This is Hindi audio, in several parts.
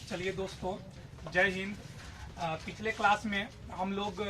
चलिए दोस्तों, जय हिंद। पिछले क्लास में हम लोग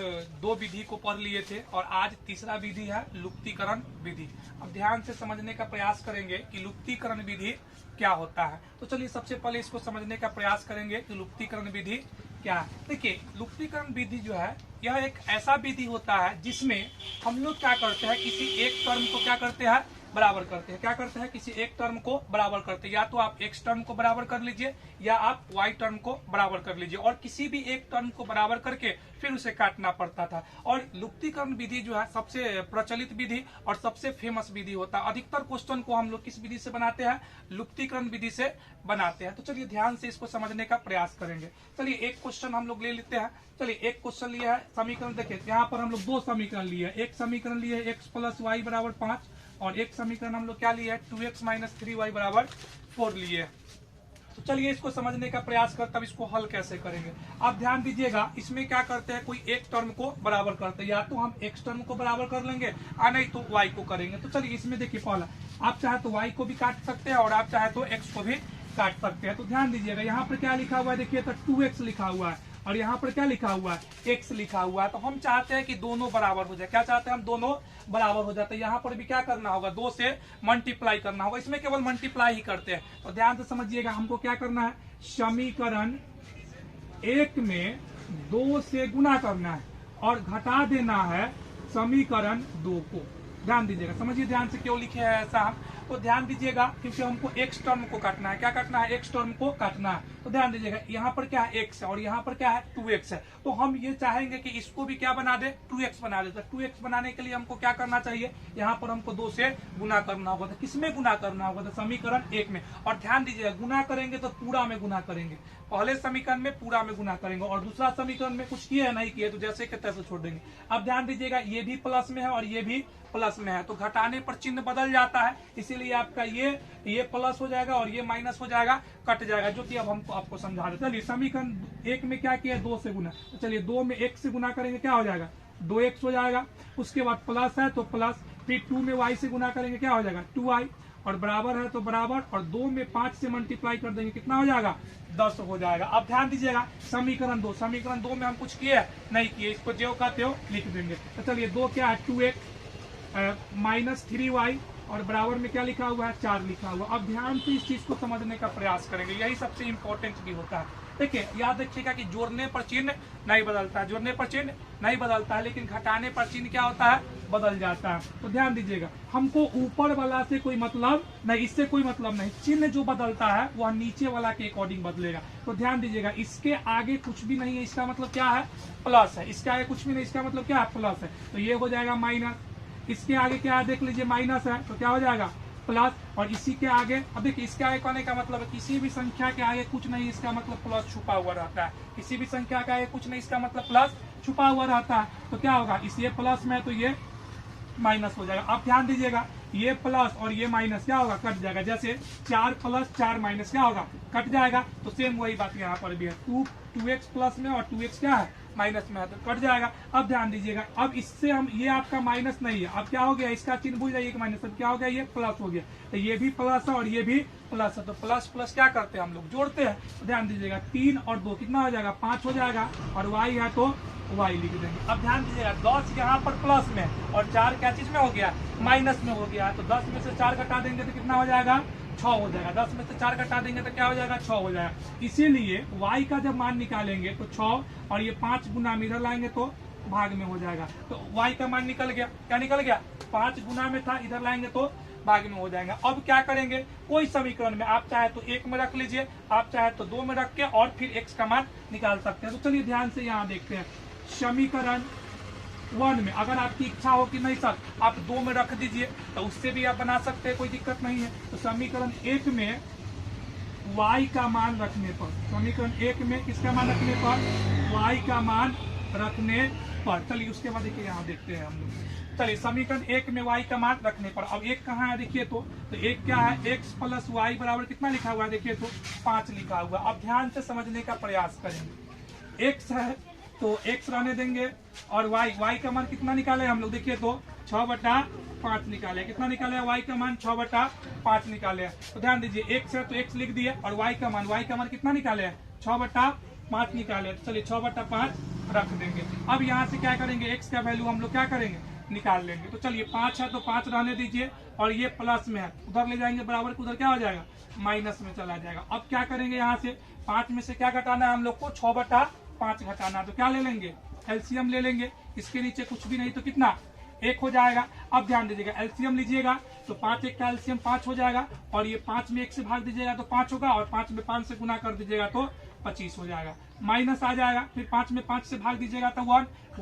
दो विधि को पढ़ लिए थे और आज तीसरा विधि है लुप्तीकरण विधि। अब ध्यान से समझने का प्रयास करेंगे कि लुप्तीकरण विधि क्या होता है। तो चलिए सबसे पहले इसको समझने का प्रयास करेंगे कि लुप्तीकरण विधि क्या है। देखिए, लुप्तीकरण विधि जो है यह एक ऐसा विधि होता है जिसमें हम लोग क्या करते हैं, किसी एक टर्म को क्या करते हैं, बराबर करते हैं। क्या करते हैं, किसी एक टर्म को बराबर करते हैं। या तो आप x टर्म को बराबर कर लीजिए या आप y टर्म को बराबर कर लीजिए, और किसी भी एक टर्म को बराबर करके फिर उसे काटना पड़ता था। और लुप्तीकरण विधि जो है सबसे प्रचलित विधि और सबसे फेमस विधि होता है। अधिकतर क्वेश्चन को हम लोग किस विधि से बनाते हैं, लुप्तीकरण विधि से बनाते हैं। तो चलिए ध्यान से इसको समझने का प्रयास करेंगे। चलिए एक क्वेश्चन हम लोग ले लेते हैं। चलिए एक क्वेश्चन लिया है, समीकरण देखिए यहाँ पर हम लोग दो समीकरण लिए। एक समीकरण लिए x प्लस वाई बराबर 5 और एक समीकरण हम लोग क्या लिए है, 2x माइनस 3y बराबर 4 लिए। तो चलिए इसको समझने का प्रयास करते, अब इसको हल कैसे करेंगे। आप ध्यान दीजिएगा, इसमें क्या करते हैं, कोई एक टर्म को बराबर करते हैं। या तो हम x टर्म को बराबर कर लेंगे और नहीं तो y को करेंगे। तो चलिए इसमें देखिए, पहला आप चाहे तो y को भी काट सकते हैं और आप चाहे तो x को भी काट सकते हैं। तो ध्यान दीजिएगा, यहाँ पर क्या लिखा हुआ है, देखिए तो 2x लिखा हुआ है और यहाँ पर क्या लिखा हुआ है, x लिखा हुआ है। तो हम चाहते हैं कि दोनों बराबर हो जाए। क्या चाहते हैं हम, दोनों बराबर हो जाते हैं। यहाँ पर भी क्या करना होगा, 2 से मल्टीप्लाई करना होगा। इसमें केवल मल्टीप्लाई ही करते हैं। तो ध्यान से समझिएगा, हमको क्या करना है, समीकरण 1 में 2 से गुना करना है और घटा देना है समीकरण 2 को। ध्यान दीजिएगा, समझिए ध्यान से क्यों लिखे हैं ऐसा हम। तो ध्यान दीजिएगा, क्योंकि हमको x टर्म को काटना है। क्या काटना है, x टर्म को काटना है। तो ध्यान दीजिएगा, यहाँ पर क्या है, x है और यहाँ पर क्या है, 2x है। तो हम ये चाहेंगे कि इसको भी क्या बना दे, 2x बना दे। तो 2x बनाने के लिए हमको क्या करना चाहिए, यहाँ पर हमको 2 से गुना करना होगा। तो किसमें गुना करना होगा, तो समीकरण 1 में। और ध्यान दीजिएगा, गुना करेंगे तो पूरा में गुना करेंगे। पहले समीकरण में पूरा में गुना करेंगे और दूसरा समीकरण में कुछ किए नहीं किए तो जैसे के तैसे छोड़ देंगे। अब ध्यान दीजिएगा, ये भी प्लस में है और ये भी प्लस में है, तो घटाने पर चिन्ह बदल जाता है। इसीलिए आपका ये प्लस हो जाएगा और ये माइनस हो जाएगा, कट जाएगा, जो कि अब हमको आपको समझा रहे। चलिए समीकरण 1 में क्या किया, 2 से गुना। तो चलिए 2 में 1 से गुना करेंगे, क्या हो जाएगा, 2x हो जाएगा। उसके बाद प्लस है तो प्लस, फिर 2 में y से गुना करेंगे, क्या हो जाएगा, 2y, और बराबर है तो बराबर, और 2 में 5 से मल्टीप्लाई कर देंगे, कितना हो जाएगा, 10 हो जाएगा। अब ध्यान दीजिएगा, समीकरण 2 में हम कुछ किए नहीं किए, इसको जो का त्यों लिख देंगे। तो चलिए 2 क्या है, 2x माइनस 3y और बराबर में क्या लिखा हुआ है, 4 लिखा हुआ। अब ध्यान से इस चीज को समझने का प्रयास करेंगे, यही सबसे इंपॉर्टेंट भी होता है। देखिए याद रखिएगा कि जोड़ने पर चिन्ह नहीं बदलता है, जोड़ने पर चिन्ह नहीं बदलता है, लेकिन घटाने पर चिन्ह क्या होता है, बदल जाता है। तो ध्यान दीजिएगा, हमको ऊपर वाला से कोई मतलब नहीं, इससे कोई मतलब नहीं। चिन्ह जो बदलता है वह नीचे वाला के अकॉर्डिंग बदलेगा। तो ध्यान दीजिएगा, इसके आगे कुछ भी नहीं है, इसका मतलब क्या है, प्लस है। इसके आगे कुछ भी नहीं, इसका मतलब क्या है, प्लस है। तो ये हो जाएगा माइनस। इसके आगे क्या है, देख लीजिए, माइनस है, तो क्या हो जाएगा, प्लस। और इसी के आगे, अब देखिए इसके आगे कहने का मतलब है किसी भी संख्या के आगे कुछ नहीं, इसका मतलब प्लस छुपा हुआ रहता है। किसी भी संख्या के आगे कुछ नहीं, इसका मतलब प्लस छुपा हुआ रहता है। तो क्या होगा, इस ये प्लस में तो ये माइनस हो जाएगा। अब ध्यान दीजिएगा, ये प्लस और ये माइनस क्या होगा, कट जाएगा। जैसे 4 प्लस 4 माइनस क्या होगा, कट जाएगा। तो सेम वही बात यहाँ पर भी है, 2x प्लस में और 2x क्या है, माइनस में है, तो कट जाएगा। अब ध्यान दीजिएगा, अब इससे हम, ये आपका माइनस नहीं है, अब क्या हो गया, इसका चिन्ह भूल जाइए कि माइनस, अब क्या हो गया, ये प्लस हो गया। तो ये भी प्लस है और ये भी प्लस है, तो प्लस प्लस क्या करते हैं हम लोग, जोड़ते हैं। तो ध्यान दीजिएगा, 3 और 2 कितना हो जाएगा, 5 हो जाएगा, और y है तो y लिख देंगे। अब ध्यान दीजिएगा, 10 यहाँ पर प्लस में और 4 क्या चीज में हो गया, माइनस में हो गया। तो 10 में से 4 घटा देंगे तो कितना हो जाएगा, 6 हो जाएगा। 10 में से 4 घटा देंगे तो क्या हो जाएगा, 6 हो जाएगा। इसीलिए y का जब मान निकालेंगे तो 6 और ये 5 गुना में इधर लाएंगे तो भाग में हो जाएगा। तो y का मान निकल गया, क्या निकल गया, 5 गुना में था, इधर लाएंगे तो भाग में हो जाएगा। अब क्या करेंगे, कोई समीकरण में आप चाहे तो 1 में रख लीजिए, आप चाहे तो 2 में रख के और फिर x का मान निकाल सकते हैं। तो चलिए ध्यान से यहाँ देखते हैं, समीकरण 1 में अगर आपकी इच्छा हो कि नहीं सर आप 2 में रख दीजिए तो उससे भी आप बना सकते हैं, कोई दिक्कत नहीं है। तो समीकरण 1 में y का मान रखने पर, समीकरण 1 में किसका मान रखने पर, y का मान रखने पर। चलिए उसके बाद देखिए यहाँ देखते हैं हम लोग। चलिए समीकरण 1 में y का मान रखने पर, अब 1 कहाँ है, देखिए तो 1 क्या है, x प्लस y बराबर कितना लिखा हुआ है, देखिए तो 5 लिखा हुआ। अब ध्यान से समझने का प्रयास करेंगे, x है तो x रहने देंगे और y का मान कितना निकाले हम लोग, देखिए तो 6/5 निकाले। कितना निकाले, y का मान 6/5 निकाले। तो ध्यान दीजिए, x है तो x लिख दिए और y का मान कितना निकाले, 6/5 निकाले, तो चलिए 6/5 रख देंगे। अब यहाँ से क्या करेंगे, x का वैल्यू हम लोग क्या करेंगे, निकाल लेंगे। तो चलिए 5 है तो 5 रहने दीजिए, और ये प्लस में है, उधर ले जाएंगे बराबर को, उधर क्या हो जाएगा, माइनस में चला जाएगा। अब क्या करेंगे, यहाँ से 5 में से क्या घटाना है हम लोग को, 6/5 घटाना है, तो क्या ले लेंगे, एलसीएम ले लेंगे। इसके नीचे कुछ भी नहीं तो कितना, 1 हो जाएगा। अब ध्यान दीजिएगा, एलसीएम लीजिएगा तो 5 1 का एलसीएम 5 हो जाएगा, और ये 5 में 1 से भाग दीजिएगा तो 5 होगा, और 5 में 5 से गुना कर दीजिएगा तो 25 हो जाएगा। माइनस आ जाएगा, फिर 5 में 5 से भाग दीजिएगा तो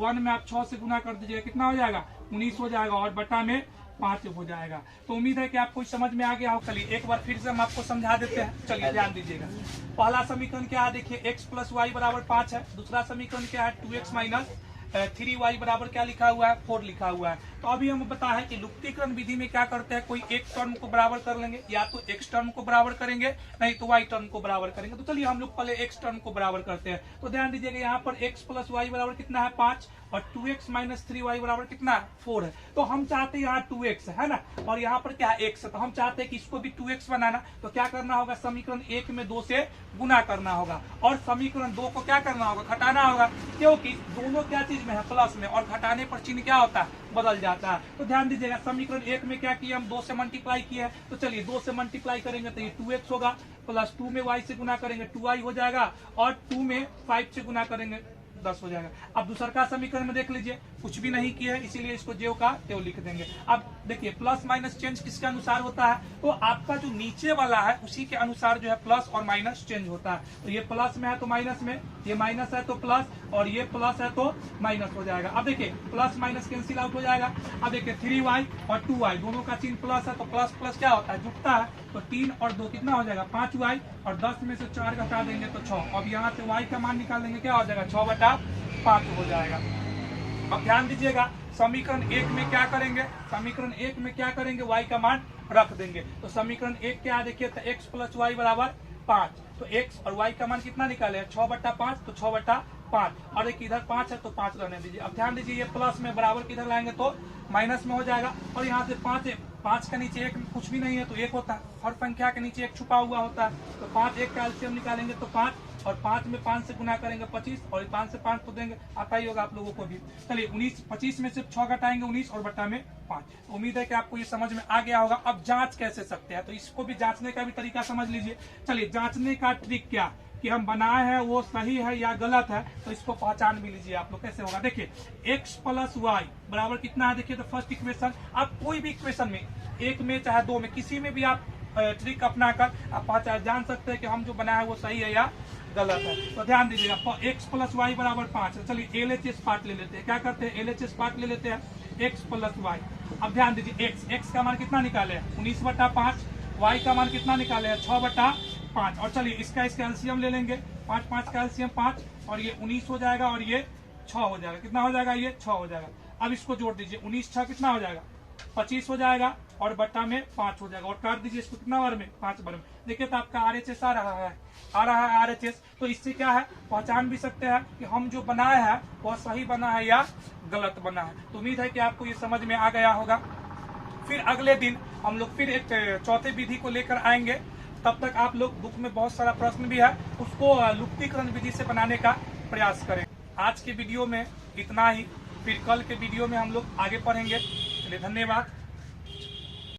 1 में आप 6 से गुना कर दीजिएगा, कितना हो जाएगा, 19 हो जाएगा, और बटा में 5 हो जाएगा। तो उम्मीद है कि आपको समझ में आ गया हो। चलिए एक बार फिर से हम आपको समझा देते हैं। चलिए ध्यान दीजिएगा, पहला समीकरण क्या है, देखिए x + y = 5 है। दूसरा समीकरण क्या है, 2x - 3y बराबर क्या लिखा हुआ है, 4 लिखा हुआ है। तो अभी हम बता है कि लुप्तीकरण विधि में क्या करते हैं, कोई एक टर्म को बराबर कर लेंगे, या तो x टर्म को बराबर करेंगे, नहीं तो y टर्म को बराबर करेंगे। तो चलिए हम लोग पहले x टर्म को बराबर करते हैं। तो ध्यान दीजिएगा, यहाँ पर x + y बराबर कितना है, 5, और 2x - 3y बराबर कितना है, 4 है। तो हम चाहते हैं यहाँ 2x है ना, और यहाँ पर क्या है, x है, तो हम चाहते हैं कि इसको भी 2x बनाना। तो क्या करना होगा, समीकरण 1 में 2 से गुना करना होगा, और समीकरण 2 को क्या करना होगा, घटाना होगा, क्योंकि दोनों क्या चीज में है, प्लस में, और घटाने पर चिन्ह क्या होता है, बदल जाता है। तो ध्यान दीजिएगा, समीकरण 1 में क्या किया, हम 2 से मल्टीप्लाई किया है। तो चलिए 2 से मल्टीप्लाई करेंगे तो ये 2x होगा, प्लस 2 में y से गुना करेंगे 2y हो जाएगा, और 2 में 5 से गुना करेंगे 10 हो जाएगा। अब दूसरा का समीकरण में देख लीजिए, कुछ भी नहीं किया है, इसीलिए इसको ज्यों का त्यों लिख देंगे। अब देखिए, प्लस माइनस चेंज किसके अनुसार होता है, तो आपका जो नीचे वाला है उसी के अनुसार जो है प्लस और माइनस चेंज होता है। तो ये प्लस में है तो माइनस में, ये माइनस है तो प्लस, और ये प्लस है तो माइनस हो जाएगा। अब देखिए प्लस माइनस कैंसिल आउट हो जाएगा। अब देखिए 3y और 2y दोनों का चिन्ह प्लस है, तो प्लस प्लस क्या होता है, जुटता है। तो 3 और 2 कितना हो जाएगा, 5y, और 10 में से 4 घटा देंगे तो 6। अब यहाँ से y का मान निकाल देंगे, क्या हो जाएगा, 6/5 हो जाएगा। अब ध्यान दीजिएगा, समीकरण 1 में क्या करेंगे, समीकरण 1 में क्या करेंगे, y का मान रख देंगे। तो समीकरण 1 क्या देखिए, तो x + y = 5। तो x और y का मान कितना निकाले, 6/5, तो 6/5, और एक इधर 5 है तो 5 रहने दीजिए। अब ध्यान दीजिए, ये प्लस में बराबर किधर लाएंगे तो माइनस में हो जाएगा, और यहाँ से 5 है, 5 के नीचे 1 कुछ भी नहीं है तो 1 होता है, हर संख्या के नीचे 1 छुपा हुआ होता है। तो 5 1 का एलसीएम निकालेंगे तो 5, और 5 में 5 से गुना करेंगे 25, और 5 से 5 को देंगे, आता ही होगा आप लोगों को भी। चलिए 19, 25 में से 6 घटाएंगे 19, और बटा में 5। उम्मीद है कि आपको ये समझ में आ गया होगा। अब जांच कैसे सकते हैं, तो इसको भी जांचने का भी तरीका समझ लीजिए। चलिए जांचने का ट्रिक क्या, कि हम बनाए हैं वो सही है या गलत है, तो इसको पहचान भी लीजिए आप लोग। कैसे होगा, देखिए x + y बराबर कितना है, देखिए तो फर्स्ट इक्वेशन, आप कोई भी इक्वेशन में, एक में चाहे 2 में, किसी में भी आप ट्रिक अपना कर आप पहचान जान सकते हैं कि हम जो बनाए हैं वो सही है या गलत है। तो ध्यान दीजिएगा, x + y = 5 है। चलिए LHS पार्ट ले लेते हैं, क्या करते हैं, LHS पार्ट ले लेते हैं, x + y। अब ध्यान दीजिए, x का मान कितना निकाले हैं, 19/5, y का मान कितना निकाले हैं, 6/5। और चलिए इसका एलसीएम ले लेंगे, 5 5 का एलसीएम 5, और ये 19 हो जाएगा, और ये 6 हो जाएगा। कितना हो जाएगा, ये 6 हो जाएगा। अब इसको जोड़ दीजिए, 19 6 कितना हो जाएगा, 25 हो जाएगा, और बट्टा में 5 हो जाएगा, और काट दीजिए इसको कितना बार में, 5 बार में। देखिए तो आपका RHS आ रहा है RHS। तो इससे क्या है, पहचान भी सकते हैं कि हम जो बनाए हैं वह सही बना है या गलत बना है। तो उम्मीद है कि आपको ये समझ में आ गया होगा। फिर अगले दिन हम लोग फिर एक चौथे विधि को लेकर आएंगे। तब तक आप लोग, बुक में बहुत सारा प्रश्न भी है, उसको लुप्तीकरण विधि से बनाने का प्रयास करें। आज के वीडियो में इतना ही, फिर कल के वीडियो में हम लोग आगे पढ़ेंगे। चलिए धन्यवाद।